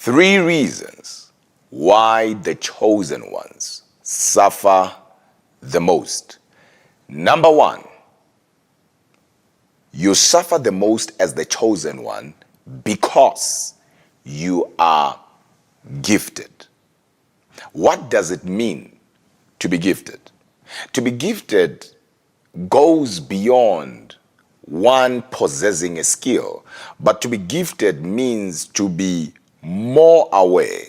Three reasons why the chosen ones suffer the most. Number one, you suffer the most as the chosen one because you are gifted. What does it mean to be gifted? To be gifted goes beyond one possessing a skill, but to be gifted means to be more aware,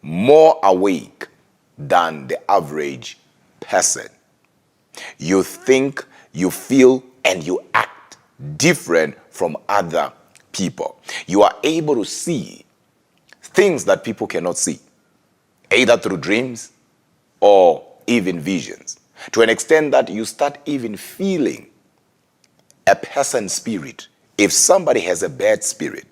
more awake than the average person. You think, you feel, and you act different from other people. You are able to see things that people cannot see, either through dreams or even visions, to an extent that you start even feeling a person's spirit. If somebody has a bad spirit,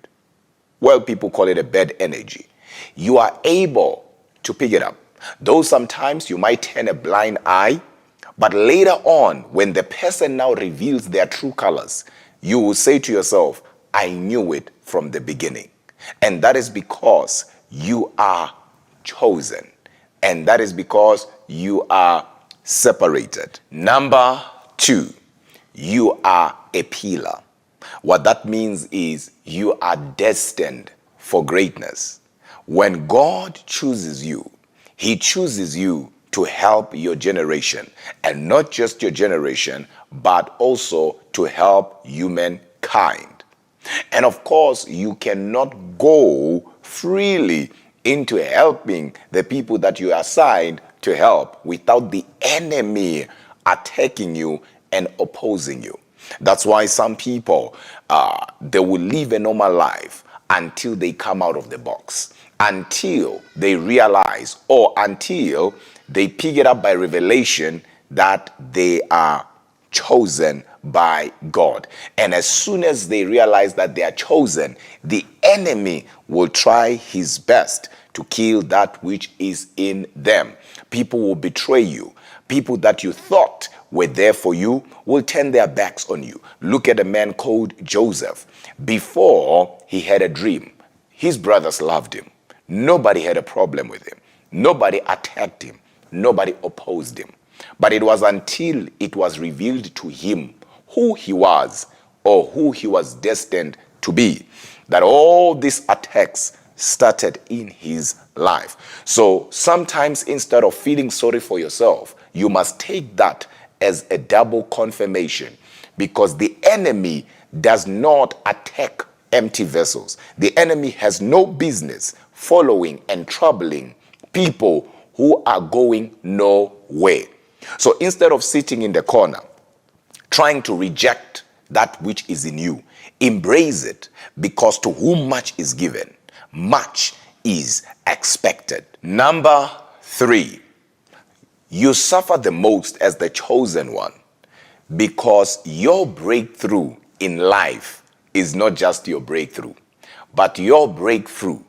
well, people call it a bad energy, you are able to pick it up. Though sometimes you might turn a blind eye, but later on, when the person now reveals their true colors, you will say to yourself, I knew it from the beginning. And that is because you are chosen. And that is because you are separated. Number two, you are a pillar. What that means is you are destined for greatness. When God chooses you, He chooses you to help your generation, and not just your generation, but also to help humankind. And of course, you cannot go freely into helping the people that you are assigned to help without the enemy attacking you and opposing you. That's why some people, they will live a normal life until they come out of the box, until they realize, or until they pick it up by revelation that they are chosen by God. And as soon as they realize that they are chosen, the enemy will try his best to kill that which is in them. People will betray you. People that you thought were there for you will turn their backs on you. Look at a man called Joseph. Before he had a dream, his brothers loved him. Nobody had a problem with him. Nobody attacked him. Nobody opposed him. But it was until it was revealed to him who he was, or who he was destined to be, that all these attacks started in his life. So sometimes, instead of feeling sorry for yourself, you must take that as a double confirmation, because the enemy does not attack empty vessels. The enemy has no business following and troubling people who are going nowhere. So instead of sitting in the corner trying to reject that which is in you, embrace it, because to whom much is given, much is expected. Number three, you suffer the most as the chosen one because your breakthrough in life is not just your breakthrough, but your breakthrough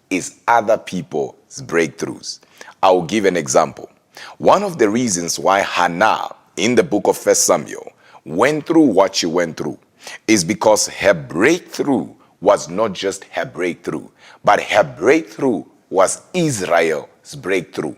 is other people's breakthroughs. I will give an example. One of the reasons why Hannah in the book of 1 Samuel went through what she went through is because her breakthrough was not just her breakthrough, but her breakthrough was Israel's breakthrough.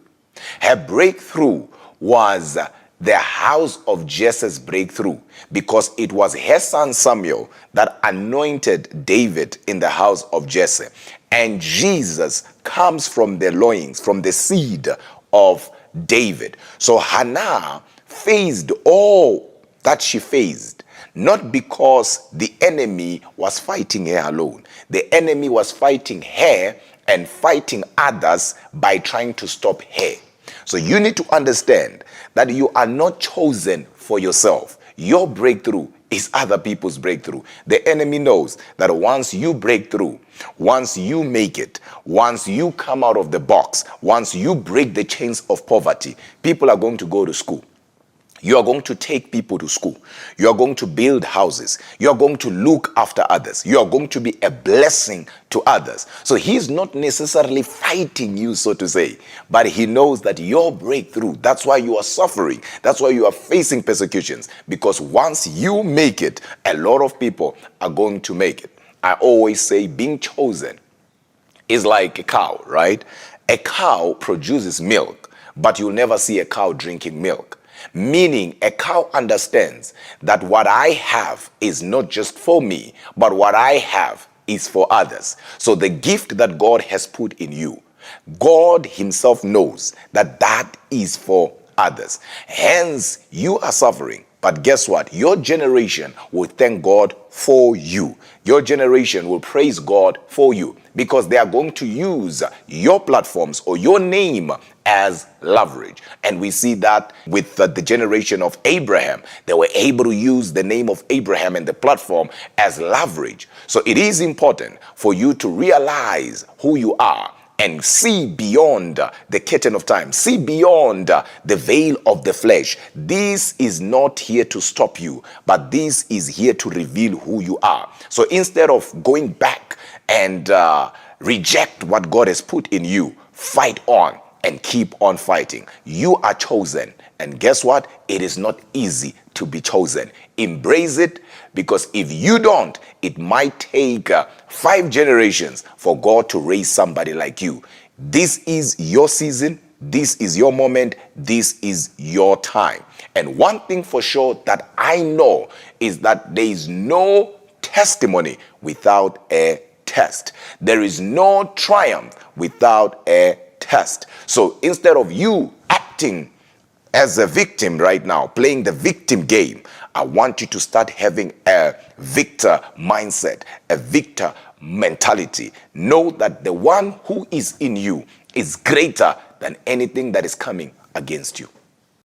Her breakthrough was the house of Jesse's breakthrough, because it was her son Samuel that anointed David in the house of Jesse. And Jesus comes from the loins, from the seed of David. So Hannah faced all that she faced, not because the enemy was fighting her alone. The enemy was fighting her and fighting others by trying to stop her. So you need to understand that you are not chosen for yourself. Your breakthrough is other people's breakthrough. The enemy knows that once you break through, once you make it, once you come out of the box, once you break the chains of poverty, people are going to go to school. You are going to take people to school. You are going to build houses. You are going to look after others. You are going to be a blessing to others. So he's not necessarily fighting you, so to say, but he knows that your breakthrough, that's why you are suffering. That's why you are facing persecutions, because once you make it, a lot of people are going to make it. I always say being chosen is like a cow, right? A cow produces milk, but you'll never see a cow drinking milk. Meaning a cow understands that what I have is not just for me, but what I have is for others. So the gift that God has put in you, God himself knows that that is for others. Hence, you are suffering. But guess what? Your generation will thank God for you. Your generation will praise God for you because they are going to use your platforms or your name as leverage. And we see that with the generation of Abraham. They were able to use the name of Abraham and the platform as leverage. So it is important for you to realize who you are and see beyond the curtain of time. See beyond the veil of the flesh. This is not here to stop you, but this is here to reveal who you are. So instead of going back and reject what God has put in you, fight on and keep on fighting. You are chosen. And guess what? It is not easy to be chosen. Embrace it, because if you don't, it might take 5 generations for God to raise somebody like you. This is your season. This is your moment. This is your time. And one thing for sure that I know is that there is no testimony without a test. There is no triumph without a test. So instead of you acting as a victim right now, playing the victim game, I want you to start having a victor mindset, a victor mentality. Know that the one who is in you is greater than anything that is coming against you.